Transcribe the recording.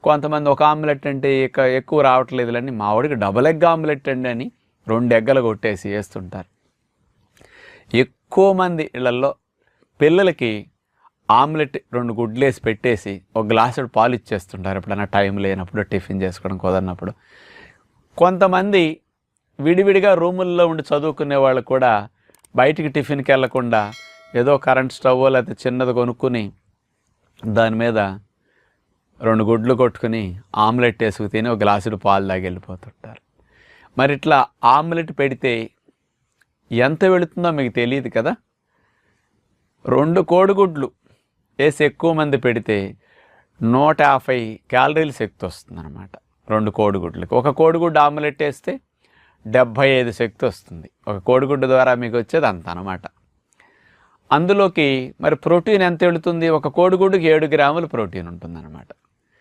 కొంతమంది ఒక ఆమ్లెట్ అంటే ఎక్కువ రావట్లేదులని మా వాడికి డబుల్ ఎగ్ ఆమ్లెట్ అండి అని 2 ఎగ్గలు కొట్టేసి వేస్తుంటారు. ఎక్కువ మంది ఇళ్లలో పిల్లలకి ఆమ్లెట్ 2 గుడ్లు వేసి పెట్టేసి ఒక గ్లాసుడు పాలు ఇచ్చేస్తుంటారు ఎప్పుడైనా టైం లేనప్పుడు, టిఫిన్ చేసుకోవడం కుదరినప్పుడు. కొంతమంది విడివిడిగా రూముల్లో ఉండి చదువుకునే వాళ్ళు కూడా బయటికి టిఫిన్కి వెళ్లకుండా ఏదో కరెంట్ స్టవ్ లేకపోతే చిన్నది కొనుక్కుని దాని మీద 2 గుడ్లు కొట్టుకుని ఆమ్లెట్ వేసుకు తిని ఒక గ్లాసుడు పాలు తాగి వెళ్ళిపోతుంటారు. మరి ఇట్లా ఆమ్లెట్ పెడితే ఎంత వెళుతుందో మీకు తెలియదు కదా. 2 కోడిగుడ్లు వేసి ఎక్కువ మంది పెడితే 150 క్యాలరీలు శక్తి వస్తుందన్నమాట 2 కోడిగుడ్లకి. ఒక కోడిగుడ్డు ఆమ్లెట్ వేస్తే 75 శక్తి వస్తుంది. ఒక కోడిగుడ్డు ద్వారా మీకు వచ్చేది అంత అనమాట. అందులోకి మరి ప్రోటీన్ ఎంత వెళుతుంది? ఒక కోడిగుడ్డుకి 7 గ్రాములు ప్రోటీన్ ఉంటుందన్నమాట.